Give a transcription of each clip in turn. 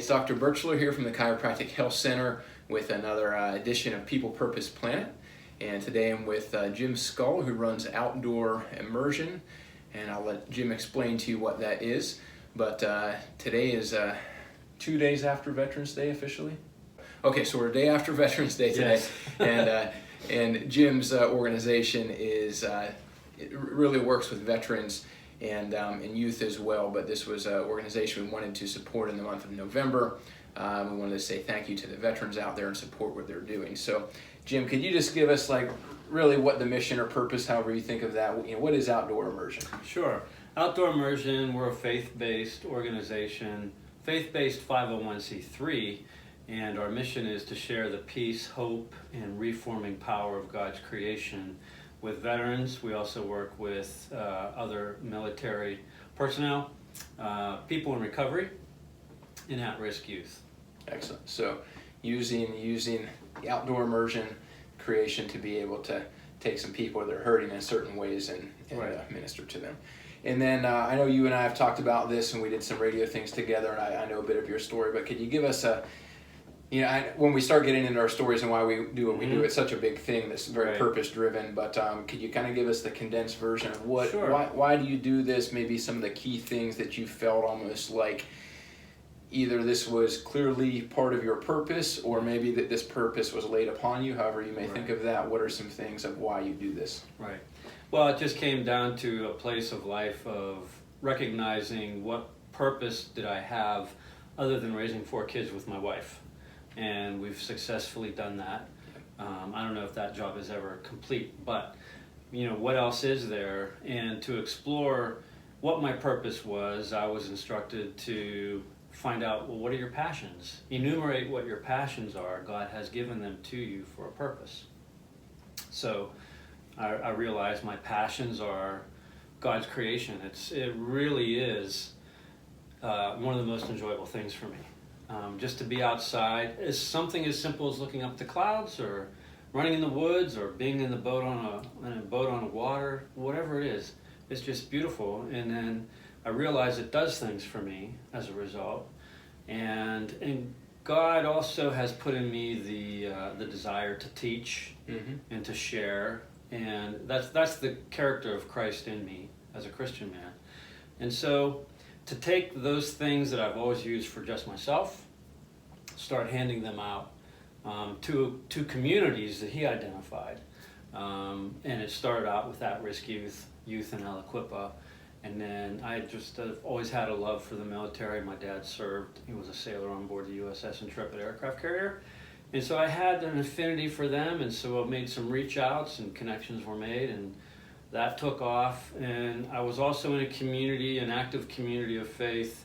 it's Dr. Birchler here from the Chiropractic Health Center with another edition of People Purpose Planet. And today I'm with Jim Skull, who runs Outdoor Immersion, and I'll let Jim explain to you what that is. But today is 2 days after Veterans Day officially. Okay, so we're a day after Veterans Day today, yes. and Jim's organization is it really works with veterans and youth as well, but this was an organization we wanted to support in the month of November. We wanted to say thank you to the veterans out there and support what they're doing. So, Jim, could you just give us really what the mission or purpose, however you think of that, what is Outdoor Immersion? Sure. Outdoor Immersion, we're a faith-based organization, faith-based 501c3, and our mission is to share the peace, hope, and reforming power of God's creation with veterans. We also work with other military personnel, people in recovery, and at-risk youth. Excellent. So using the outdoor immersion creation to be able to take some people that are hurting in certain ways and right. Minister to them. And then I know you and I have talked about this, and we did some radio things together, and I know a bit of your story, but could you give us when we start getting into our stories and why we do what we do, it's such a big thing that's very right. purpose-driven, but could you kind of give us the condensed version of Sure. why do you do this, maybe some of the key things that you felt almost like either this was clearly part of your purpose or maybe that this purpose was laid upon you, however you may right. think of that. What are some things of why you do this? Right. Well, it just came down to a place of life of recognizing what purpose did I have other than raising 4 kids with my wife. And we've successfully done that. I don't know if that job is ever complete, but what else is there? And to explore what my purpose was, I was instructed to find out, well, what are your passions? Enumerate what your passions are. God has given them to you for a purpose. So I realized my passions are God's creation. It really is one of the most enjoyable things for me. Just to be outside is something as simple as looking up the clouds or running in the woods or being in a boat on the water, whatever it is. It's just beautiful. And then I realize it does things for me as a result. And God also has put in me the desire to teach mm-hmm. and to share. And that's the character of Christ in me as a Christian man. And so to take those things that I've always used for just myself, start handing them out to communities that he identified. And it started out with at-risk youth in Aliquippa. And then I just always had a love for the military. My dad served. He was a sailor on board the USS Intrepid aircraft carrier. And so I had an affinity for them, and so I made some reach outs and connections were made, and that took off. And I was also in a community, an active community of faith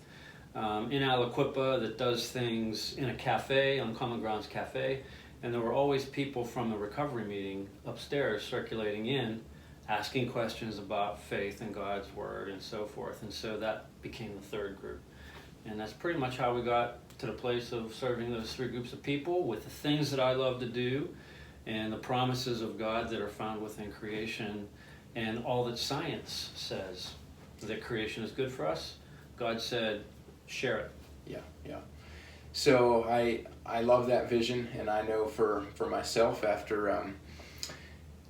in Aliquippa that does things in a cafe, on Common Grounds Cafe. And there were always people from the recovery meeting upstairs circulating in, asking questions about faith and God's word and so forth. And so that became the third group. And that's pretty much how we got to the place of serving those 3 groups of people with the things that I love to do and the promises of God that are found within creation. And all that science says that creation is good for us, God said, share it. Yeah. So I love that vision, and I know for myself after,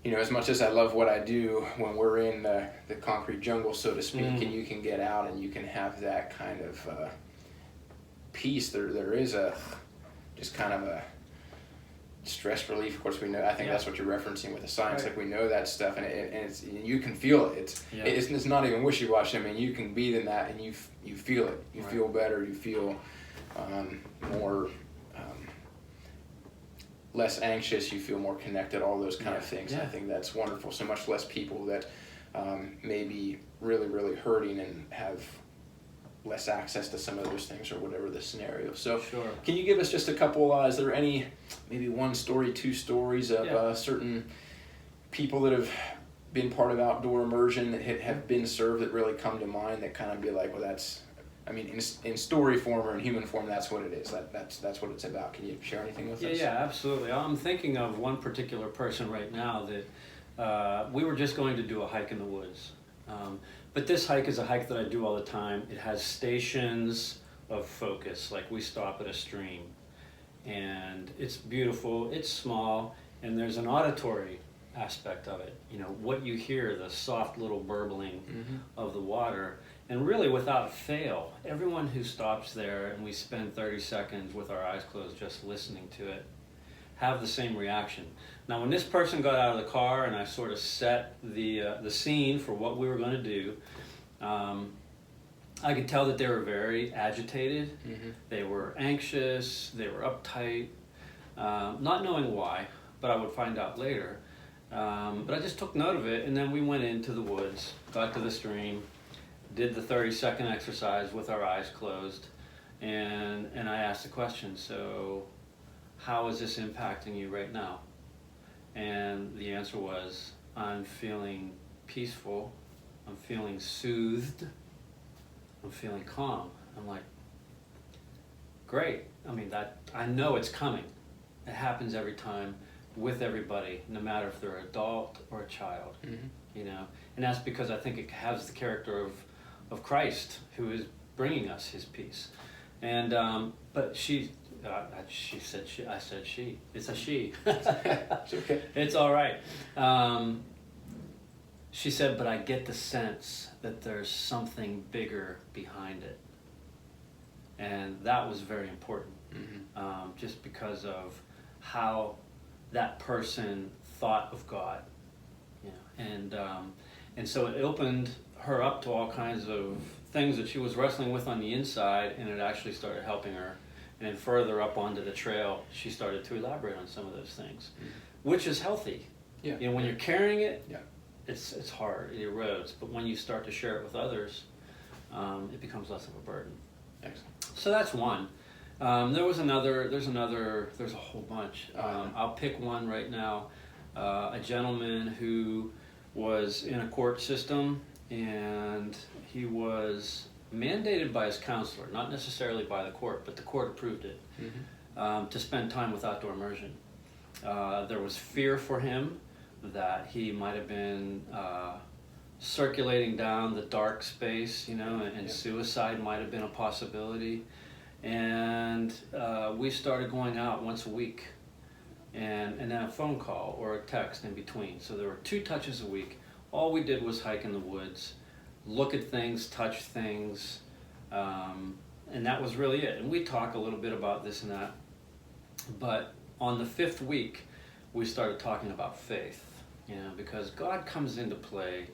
as much as I love what I do, when we're in the concrete jungle, so to speak, and you can get out and you can have that kind of peace, there is just kind of a stress relief. Of course, we know. I think that's what you're referencing with the science. Right. Like we know that stuff, and you can feel it. It's not even wishy-washy. I mean, you can be in that, and you feel it. You feel better. You feel more less anxious. You feel more connected. All those kind of things. I think that's wonderful. So much less people that may be really, really hurting and have less access to some of those things or whatever the scenario. So sure. Can you give us just a couple, is there any, maybe 1 story, 2 stories of certain people that have been part of Outdoor Immersion that have been served that really come to mind that kind of be like, well, that's, I mean, in story form or in human form, that's what it is. That's what it's about. Can you share anything with us? Yeah, absolutely. I'm thinking of one particular person right now that we were just going to do a hike in the woods. But this hike is a hike that I do all the time. It has stations, of focus. Like we stop at a stream and it's beautiful, it's small, and there's an auditory aspect of it. You know, what you hear, the soft little burbling of the water. And really, without fail, everyone who stops there and we spend 30 seconds with our eyes closed just listening to it have the same reaction. Now, when this person got out of the car and I sort of set the scene for what we were going to do, I could tell that they were very agitated. They were anxious. They were uptight, not knowing why, but I would find out later. But I just took note of it, and then we went into the woods, got to the stream, did the 30-second exercise with our eyes closed, and I asked the question, so how is this impacting you right now? And the answer was, I'm feeling peaceful, I'm feeling soothed, I'm feeling calm. I'm like, great. I mean, that I know it's coming. It happens every time with everybody, no matter if they're an adult or a child, you know. And that's because I think it has the character of Christ, who is bringing us his peace. And but she said she. I said she. It's a she. It's okay. It's all right. She said, but I get the sense that there's something bigger behind it. And that was very important, just because of how that person thought of God. You know? And so it opened her up to all kinds of things that she was wrestling with on the inside, and it actually started helping her. And then further up onto the trail, she started to elaborate on some of those things, which is healthy. Yeah. You know, when you're carrying it, yeah. It's hard, it erodes. But when you start to share it with others, it becomes less of a burden. Excellent. So that's one. There's a whole bunch. I'll pick one right now. A gentleman who was in a court system, and he was mandated by his counselor, not necessarily by the court, but the court approved it, to spend time with Outdoor Immersion. There was fear for him that he might have been circulating down the dark space, you know, and suicide might have been a possibility. And we started going out once a week, and then a phone call or a text in between. So there were 2 touches a week. All we did was hike in the woods, look at things, touch things, and that was really it. And we talk a little bit about this and that. But on the 5th week, we started talking about faith, you know, because God comes into play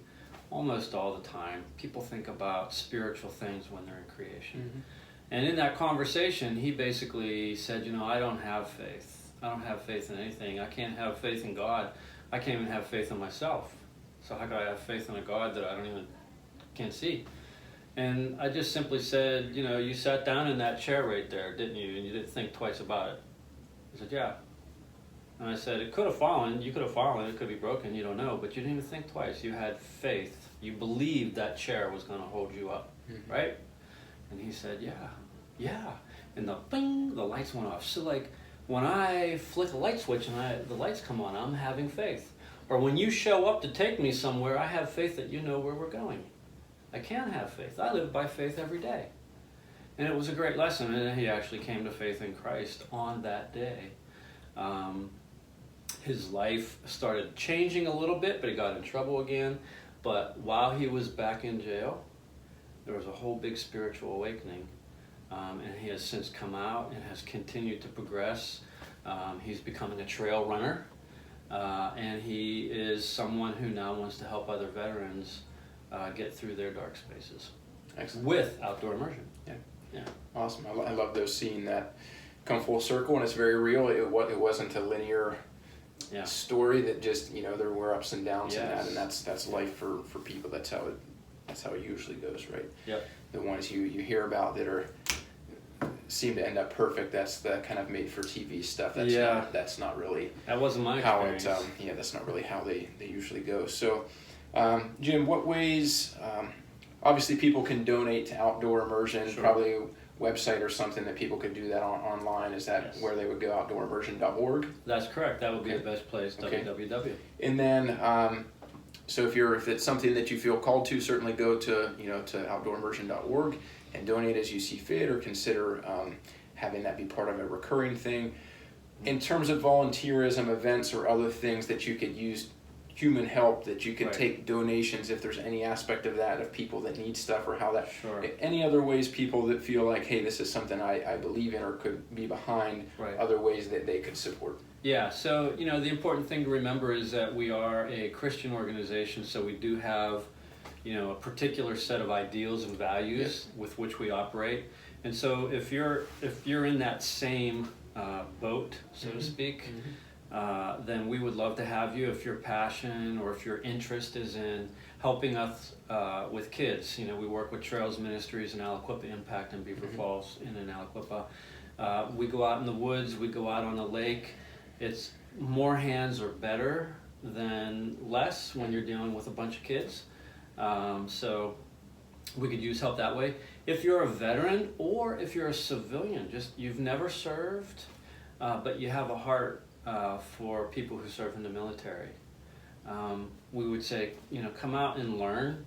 almost all the time. People think about spiritual things when they're in creation. And in that conversation, he basically said, you know, I don't have faith. I don't have faith in anything. I can't have faith in God. I can't even have faith in myself. So how could I have faith in a God that I can't see? And I just simply said, you know, you sat down in that chair right there, didn't you? And you didn't think twice about it. He said, yeah. And I said, it could have fallen. You could have fallen. It could be broken. You don't know. But you didn't even think twice. You had faith. You believed that chair was going to hold you up, right? And he said, yeah. And the lights went off. So like when I flick a light switch and the lights come on, I'm having faith. Or when you show up to take me somewhere, I have faith that you know where we're going. I can have faith. I live by faith every day. And it was a great lesson. And he actually came to faith in Christ on that day. His life started changing a little bit, but he got in trouble again. But while he was back in jail, there was a whole big spiritual awakening. And he has since come out and has continued to progress. He's becoming a trail runner. And he is someone who now wants to help other veterans get through their dark spaces. Excellent. With Outdoor Immersion. Yeah. Awesome. I love those, seeing that come full circle, and it's very real. It wasn't a linear story that just, you know, there were ups and downs in that, and that's life for people. That's how it usually goes, right? Yep. The ones you hear about that seem to end up perfect, that's the kind of made for TV stuff. That's not really that wasn't my experience. That's not really how they usually go. So Jim, what ways obviously people can donate to Outdoor Immersion? Sure. Probably a website or something that people could do that online. Is that where they would go? OutdoorImmersion.org? That's correct. That would be the best place. Okay. www. And then so if it's something that you feel called to, certainly go to to OutdoorImmersion.org. and donate as you see fit, or consider having that be part of a recurring thing. In terms of volunteerism, events, or other things that you could use human help, that you can Right. take donations if there's any aspect of that, of people that need stuff, or how that, Sure. any other ways people that feel like, hey, this is something I believe in or could be behind, Right. other ways that they could support. Yeah, so the important thing to remember is that we are a Christian organization, so we do have a particular set of ideals and values with which we operate. And so if you're in that same boat, so to speak, then we would love to have you. If your passion or if your interest is in helping us with kids, we work with Trails Ministries and Aliquippa Impact in Beaver Falls and in Aliquippa. We go out in the woods, we go out on the lake. It's more hands are better than less when you're dealing with a bunch of kids. So we could use help that way. If you're a veteran or if you're a civilian, just you've never served, but you have a heart for people who serve in the military, we would say, come out and learn,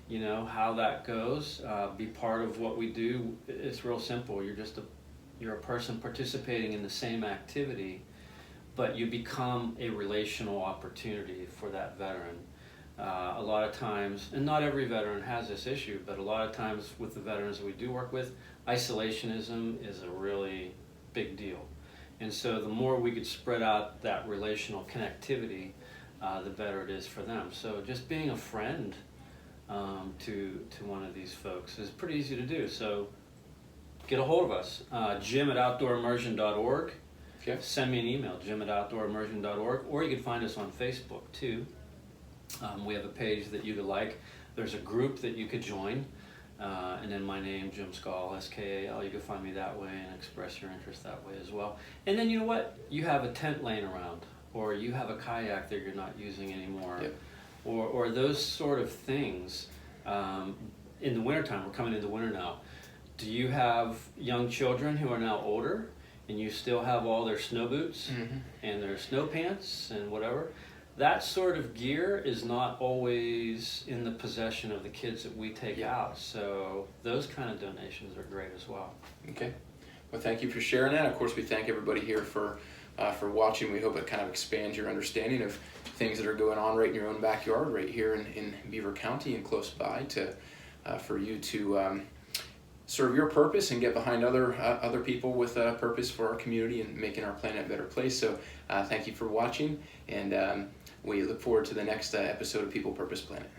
how that goes. Be part of what we do. It's real simple. You're a person participating in the same activity, but you become a relational opportunity for that veteran. A lot of times, and not every veteran has this issue, but a lot of times with the veterans that we do work with, isolationism is a really big deal. And so the more we could spread out that relational connectivity, the better it is for them. So just being a friend to one of these folks is pretty easy to do. So get a hold of us, Jim@OutdoorImmersion.org. Okay. Send me an email, Jim@OutdoorImmersion.org, or you can find us on Facebook too. We have a page that you could like. There's a group that you could join, and then my name, Jim Skall, S-K-A-L. You can find me that way and express your interest that way as well. And then you know what? You have a tent laying around, or you have a kayak that you're not using anymore, or those sort of things. In the wintertime, we're coming into winter now. Do you have young children who are now older, and you still have all their snow boots and their snow pants and whatever? That sort of gear is not always in the possession of the kids that we take out. So those kind of donations are great as well. Okay. Well, thank you for sharing that. Of course, we thank everybody here for watching. We hope it kind of expands your understanding of things that are going on right in your own backyard, right here in Beaver County and close by, for you to serve your purpose and get behind other people with a purpose for our community and making our planet a better place. So thank you for watching, and we look forward to the next episode of People Purpose Planet.